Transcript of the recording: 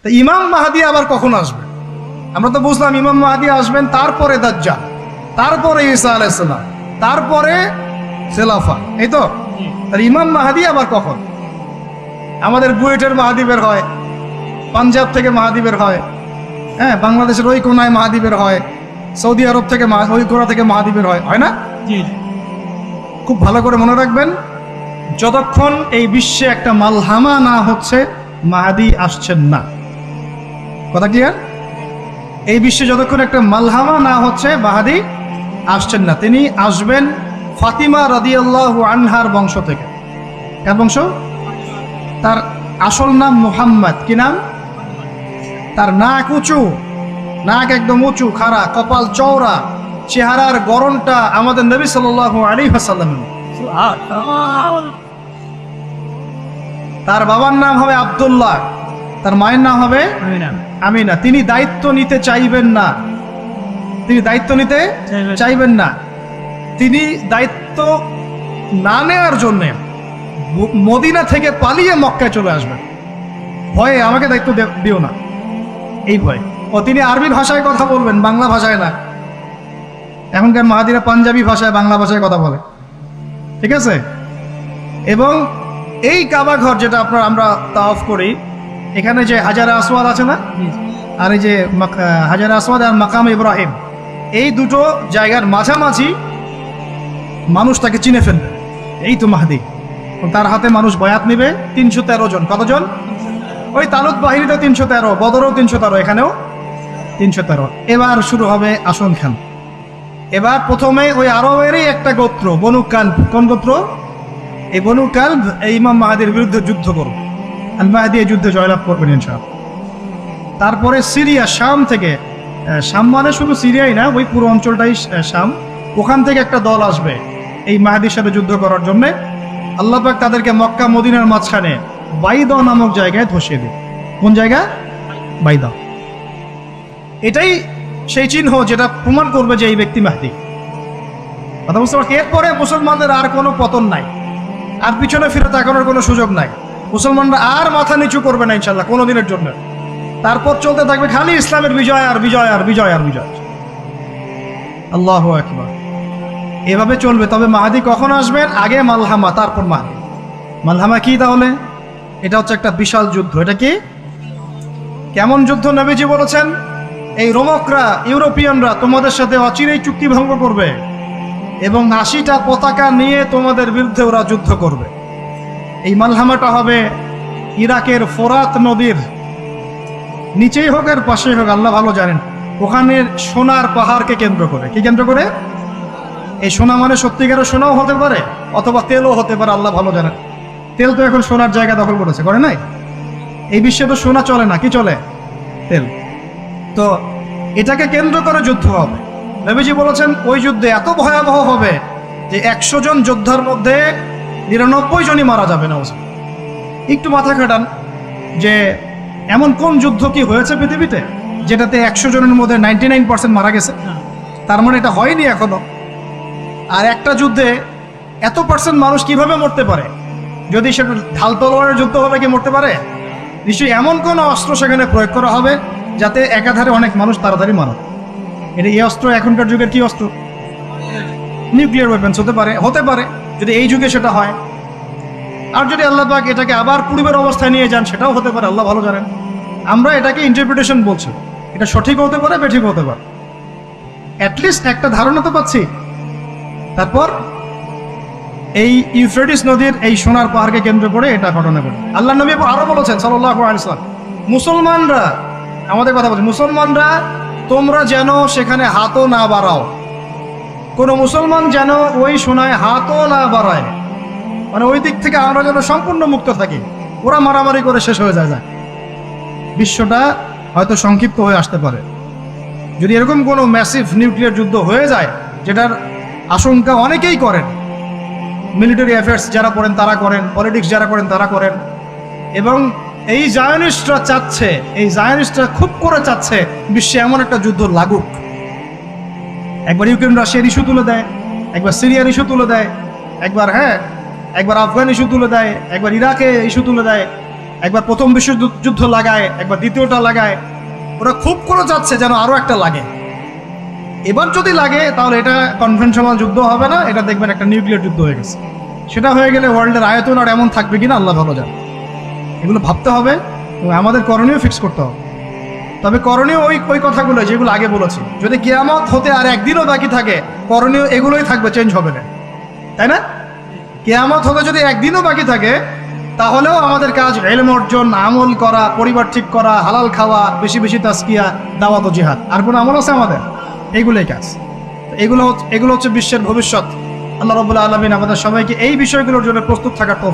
তো ইমাম মাহদি আবার কখন আসবে? আমরা তো বুঝলাম ইমাম মাহদি আসবেন, তারপরে দাজ্জাল, তারপরে ঈসা আলাইহিস সালাম, তারপরে খেলাফা, এই তো। তাহলে ইমাম মাহদি আবার কখন? আমাদের বুয়েটের মাহদি বের হয়, পাঞ্জাব থেকে মাহদি বের হয়, হ্যাঁ, বাংলাদেশের ওই কোনায় মাহদি বের হয়, সৌদি আরব থেকে ওই কোনা থেকে মাহদি বের হয়, হয় না? খুব ভালো করে মনে রাখবেন, যতক্ষণ এই বিশ্বে একটা মালহামা না হচ্ছে মাহদি আসছেন না। কথা ক্লিয়ার? এই বিশ্বে যতক্ষণ একটা মালহামা না হচ্ছে মাহদি আসছেন না। তিনি আসবেন ফাতিমা রাদিয়াল্লাহু আনহার বংশ থেকে। কার বংশ? তার আসল নাম মুহাম্মদ। কি নাম? তার নাক উঁচু, নাক একদম উঁচু খাড়া, কপাল চওড়া, চেহারার গড়নটা আমাদের নবী সাল্লাল্লাহু আলাইহি ওয়াসাল্লাম। তার বাবার নাম হবে আব্দুল্লাহ, তার মায়ের নাম হবে আমিনা। তিনি দায়িত্ব নিতে চাইবেন না, তিনি দায়িত্ব নিতে চাইবেন না। তিনি দায়িত্ব না নেওয়ার জন্য মদিনা থেকে পালিয়ে মক্কায় চলে আসবেন। ভয়ে আমাকে দায়িত্ব দিও না, এই ভয়। ও তিনি আরবি ভাষায় কথা বলবেন, বাংলা ভাষায় না। এখনকার মাহাদিরা পাঞ্জাবি ভাষায়, বাংলা ভাষায় কথা বলে, ঠিক আছে? এবং এই কাবা ঘর যেটা আমরা তাওয়াফ করি, এখানে যে হাজারে আসওয়াদ আছে না, আর এই যে হাজারে আসওয়াদ আর মাকাম ইব্রাহিম, এই দুটো জায়গার মাঝামাঝি মানুষ তাকে চিনে ফেলবে, এই তো মাহদি। তার হাতে মানুষ বয়াত নেবে 313 জন। কতজন? ওই তালুত বাহিনীতে 313, বদরও 313, এখানেও 313। এবার শুরু হবে আসন খান। এবার প্রথমে ওই আরবেরই একটা গোত্র বনু কালব। কোন গোত্র? এই বনু কালব এই ইমাম মাহদির বিরুদ্ধে যুদ্ধ করবে। আল মাহদি এই যুদ্ধে জয়লাভ করবেন ইনশাআল্লাহ। তারপরে সিরিয়া, শাম থেকে, শাম মানে শুধু সিরিয়াই না, ওই পুরো অঞ্চলটাই শাম, ওখান থেকে একটা দল আসবে এই মাহদির সাথে যুদ্ধ করার জন্যে। আল্লাহ পাক তাদেরকে মক্কা মদিনার মাঝখানে বাইদা নামক জায়গায় ধসিয়ে দেবে। কোন জায়গা? বাইদা। এটাই সেই চিহ্ন যেটা প্রমাণ করবে যে এই ব্যক্তি মাহদি। কথা বুঝতে পারছি? এরপরে মুসলমানদের আর কোনো পতন নাই, আর পিছনে ফিরে তাকানোর কোনো সুযোগ নাই। মুসলমানরা আর মাথা নিচু করবে না ইনশাল্লাহ কোনোদিনের জন্য। তারপর চলতে থাকবে খালি ইসলামের বিজয় আর বিজয় আর বিজয় আর বিজয়। আল্লাহু আকবার। এভাবে চলবে। তবে মাহদি কখন আসবেন? আগে মালহামা, তারপর মাহদি। মালহামা কি তাহলে? এটা হচ্ছে একটা বিশাল যুদ্ধ। এটা কি? কেমন যুদ্ধ? নবীজি বলেছেন, এই রোমকরা, ইউরোপিয়ানরা তোমাদের সাথে অচিরেই চুক্তি ভঙ্গ করবে এবং 80টা পতাকা নিয়ে তোমাদের বিরুদ্ধে ওরা যুদ্ধ করবে। এই মালহামাটা হবে ইরাকের ফোরাত নদীর নিচেই হোক আর পাশেই হোক, আল্লাহ ভালো জানেন। ওখানে সোনার পাহাড়কে কেন্দ্র করে। কি কেন্দ্র করে? এই সোনা মানে সত্যিকারের সোনাও হতে পারে, অথবা তেলও হতে পারে, আল্লাহ ভালো জানেন। তেল তো এখন সোনার জায়গা দখল করেছে, করে নাই? এই বিশ্বে তো সোনা চলে না, কি চলে? তেল। তো এটাকে কেন্দ্র করে যুদ্ধ হবে। নবীজি বলেছেন ওই যুদ্ধে এত ভয়াবহ হবে যে 100 জন যোদ্ধার মধ্যে 99 জনই মারা যাবে না। একটু মাথা খাটান যে এমন কোন যুদ্ধ কি হয়েছে পৃথিবীতে যেটাতে 100 জনের মধ্যে 99% মারা গেছে? তার মানে এটা হয়নি এখনো। আর একটা যুদ্ধে এত পার্সেন্ট মানুষ কিভাবে মরতে পারে? যদি সেটা ঢাল তলোয়ারের যুদ্ধ হবে, কি মরতে পারে? নিশ্চয়ই এমন কোন অস্ত্র সেখানে প্রয়োগ করা হবে যাতে একাধারে অনেক মানুষ তাড়াতাড়ি মারা। এটা এই অস্ত্র এখনকার যুগের কি অস্ত্র? নিউক্লিয়ার ওয়েপন্স হতে পারে, হতে পারে যদি এই যুগে সেটা হয়। আর যদি আল্লাহ পাক এটাকে আবার পূর্বের অবস্থায় নিয়ে যান, সেটাও হতে পারে, আল্লাহ ভালো জানেন। আমরা এটাকে ইন্টারপ্রিটেশন বলছি, এটা সঠিক হতে পারে, বেঠিক হতে পারে, অ্যাটলিস্ট একটা ধারণা তো পাচ্ছি। তারপর এই ইউফ্রেটিস নদীর এই সোনার পাহাড়কে কেন্দ্র করে এটা ঘটনা ঘটে। আল্লাহ নবী আরো বলেছেন সাল্লাল্লাহু আলাইহি ওয়াসাল্লাম, মুসলমানরা, আমাদের কথা বলছি, মুসলমানরা তোমরা যেন সেখানে হাতও না বাড়াও। কোনো মুসলমান যেন ওই সোনায় হাতও না বাড়ায়, মানে ওই দিক থেকে আমরা যেন সম্পূর্ণ মুক্ত থাকি। ওরা মারামারি করে শেষ হয়ে যায়। বিশ্বটা হয়তো সংক্ষিপ্ত হয়ে আসতে পারে যদি এরকম কোনো ম্যাসিভ নিউক্লিয়ার যুদ্ধ হয়ে যায়, যেটার আশঙ্কা অনেকেই করেন। মিলিটারি অ্যাফেয়ার্স যারা করেন তারা করেন, পলিটিক্স যারা করেন তারা করেন। এবং এই জায়নিস্টরা চাচ্ছে, এই জায়নিস্টরা খুব করে চাচ্ছে বিশ্বে এমন একটা যুদ্ধ লাগুক। একবার ইউক্রেন রাশিয়ার ইস্যু তুলে দেয়, একবার সিরিয়ার ইস্যু তুলে দেয়, একবার একবার আফগান ইস্যু তুলে দেয়, একবার ইরাকে ইস্যু তুলে দেয়, একবার প্রথম বিশ্বযুদ্ধ লাগায়, একবার দ্বিতীয়টা লাগায়, ওরা খুব করে যাচ্ছে যেন আরো একটা লাগে। এবার যদি লাগে তাহলে এটা কনভেনশনাল যুদ্ধ হবে না, এটা দেখবেন একটা নিউক্লিয়ার যুদ্ধ হয়ে গেছে। সেটা হয়ে গেলে ওয়ার্ল্ডের আয়তন আর এমন থাকবে কিনা আল্লাহ ভালো জানে। এগুলো ভাবতে হবে এবং আমাদের করণীয় ফিক্স করতে হবে। তবে করণীয় ওই কথাগুলো যেগুলো আগে বলেছি। যদি কিয়ামত হতে আর একদিনও বাকি থাকে, করণীয় এগুলোই থাকবে, চেঞ্জ হবে না, তাই না? কিয়ামত হতে যদি একদিনও বাকি থাকে তাহলেও আমাদের কাজ ইলম অর্জন, আমল করা, পরিবার ঠিক করা, হালাল খাওয়া, বেশি বেশি তাজকিয়া, দাওয়াত ও জিহাদ। আর কোনো আমল আছে আমাদের? এইগুলোই কাজ। এগুলো হচ্ছে বিশ্বের ভবিষ্যৎ। আল্লাহ রাব্বুল আলামিন আমাদের সবাইকে এই বিষয়গুলোর জন্য প্রস্তুত থাকার তৌফিক